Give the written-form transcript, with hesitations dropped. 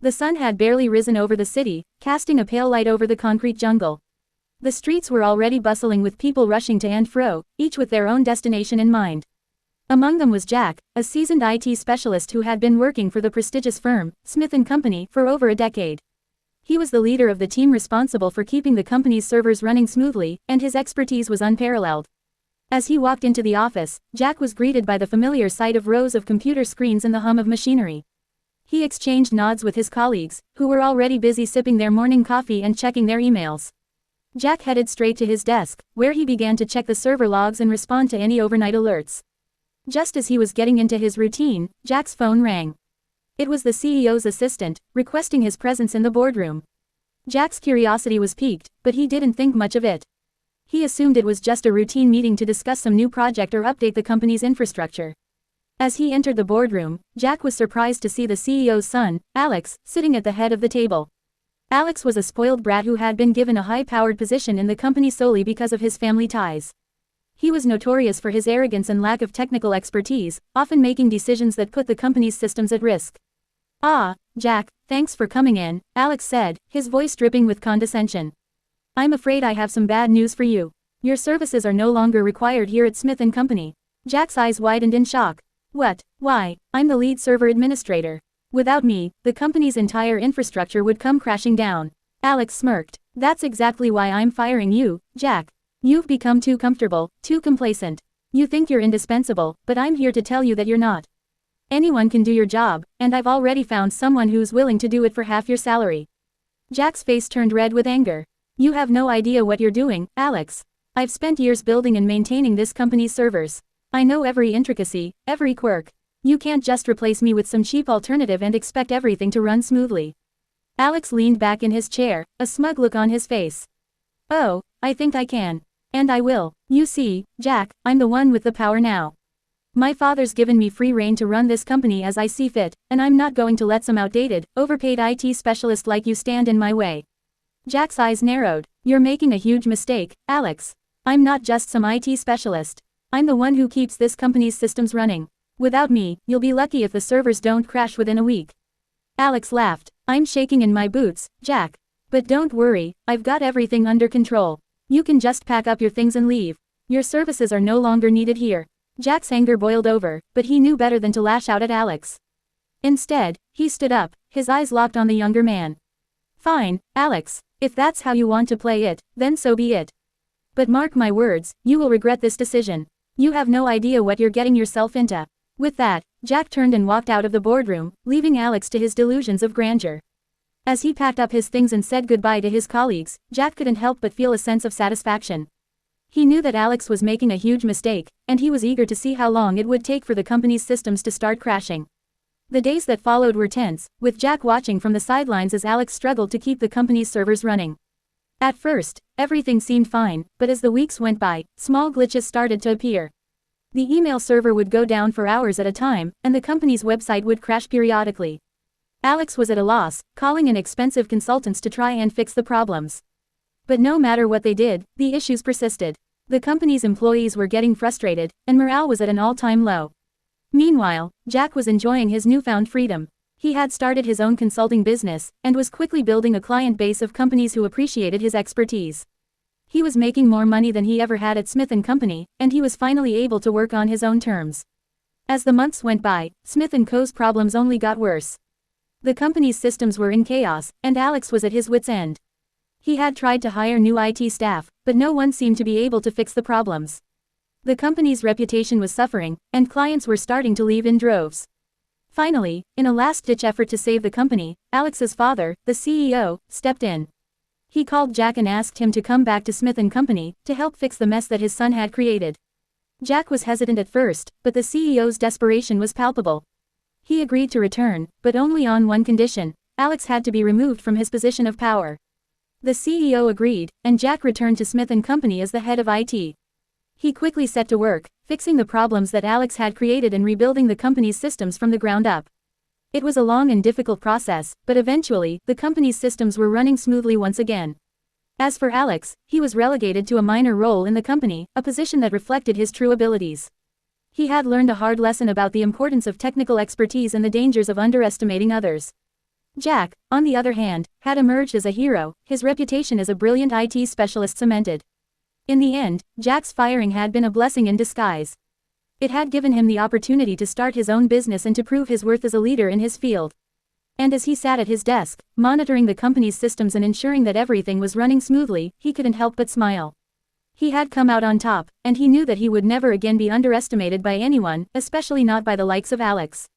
The sun had barely risen over the city, casting a pale light over the concrete jungle. The streets were already bustling with people rushing to and fro, each with their own destination in mind. Among them was Jack, a seasoned IT specialist who had been working for the prestigious firm, Smith & Company, for over a decade. He was the leader of the team responsible for keeping the company's servers running smoothly, and his expertise was unparalleled. As he walked into the office, Jack was greeted by the familiar sight of rows of computer screens and the hum of machinery. He exchanged nods with his colleagues, who were already busy sipping their morning coffee and checking their emails. Jack headed straight to his desk, where he began to check the server logs and respond to any overnight alerts. Just as he was getting into his routine, Jack's phone rang. It was the CEO's assistant, requesting his presence in the boardroom. Jack's curiosity was piqued, but he didn't think much of it. He assumed it was just a routine meeting to discuss some new project or update the company's infrastructure. As he entered the boardroom, Jack was surprised to see the CEO's son, Alex, sitting at the head of the table. Alex was a spoiled brat who had been given a high-powered position in the company solely because of his family ties. He was notorious for his arrogance and lack of technical expertise, often making decisions that put the company's systems at risk. "Ah, Jack, thanks for coming in," Alex said, his voice dripping with condescension. "I'm afraid I have some bad news for you. Your services are no longer required here at Smith & Company." Jack's eyes widened in shock. "What? Why? I'm the lead server administrator. Without me, the company's entire infrastructure would come crashing down." Alex smirked. "That's exactly why I'm firing you, Jack. You've become too comfortable, too complacent. You think you're indispensable, but I'm here to tell you that you're not. Anyone can do your job, and I've already found someone who's willing to do it for half your salary." Jack's face turned red with anger. "You have no idea what you're doing, Alex. I've spent years building and maintaining this company's servers. I know every intricacy, every quirk. You can't just replace me with some cheap alternative and expect everything to run smoothly." Alex leaned back in his chair, a smug look on his face. "Oh, I think I can. And I will. You see, Jack, I'm the one with the power now. My father's given me free rein to run this company as I see fit, and I'm not going to let some outdated, overpaid IT specialist like you stand in my way." Jack's eyes narrowed. "You're making a huge mistake, Alex. I'm not just some IT specialist. I'm the one who keeps this company's systems running. Without me, you'll be lucky if the servers don't crash within a week." Alex laughed. "I'm shaking in my boots, Jack. But don't worry, I've got everything under control. You can just pack up your things and leave. Your services are no longer needed here." Jack's anger boiled over, but he knew better than to lash out at Alex. Instead, he stood up, his eyes locked on the younger man. "Fine, Alex. If that's how you want to play it, then so be it. But mark my words, you will regret this decision. You have no idea what you're getting yourself into." With that, Jack turned and walked out of the boardroom, leaving Alex to his delusions of grandeur. As he packed up his things and said goodbye to his colleagues, Jack couldn't help but feel a sense of satisfaction. He knew that Alex was making a huge mistake, and he was eager to see how long it would take for the company's systems to start crashing. The days that followed were tense, with Jack watching from the sidelines as Alex struggled to keep the company's servers running. At first, everything seemed fine, but as the weeks went by, small glitches started to appear. The email server would go down for hours at a time, and the company's website would crash periodically. Alex was at a loss, calling in expensive consultants to try and fix the problems. But no matter what they did, the issues persisted. The company's employees were getting frustrated, and morale was at an all-time low. Meanwhile, Jack was enjoying his newfound freedom. He had started his own consulting business, and was quickly building a client base of companies who appreciated his expertise. He was making more money than he ever had at Smith & Company, and he was finally able to work on his own terms. As the months went by, Smith & Co.'s problems only got worse. The company's systems were in chaos, and Alex was at his wit's end. He had tried to hire new IT staff, but no one seemed to be able to fix the problems. The company's reputation was suffering, and clients were starting to leave in droves. Finally, in a last-ditch effort to save the company, Alex's father, the CEO, stepped in. He called Jack and asked him to come back to Smith & Company to help fix the mess that his son had created. Jack was hesitant at first, but the CEO's desperation was palpable. He agreed to return, but only on one condition: Alex had to be removed from his position of power. The CEO agreed, and Jack returned to Smith & Company as the head of IT. He quickly set to work, fixing the problems that Alex had created and rebuilding the company's systems from the ground up. It was a long and difficult process, but eventually, the company's systems were running smoothly once again. As for Alex, he was relegated to a minor role in the company, a position that reflected his true abilities. He had learned a hard lesson about the importance of technical expertise and the dangers of underestimating others. Jack, on the other hand, had emerged as a hero, his reputation as a brilliant IT specialist cemented. In the end, Jack's firing had been a blessing in disguise. It had given him the opportunity to start his own business and to prove his worth as a leader in his field. And as he sat at his desk, monitoring the company's systems and ensuring that everything was running smoothly, he couldn't help but smile. He had come out on top, and he knew that he would never again be underestimated by anyone, especially not by the likes of Alex.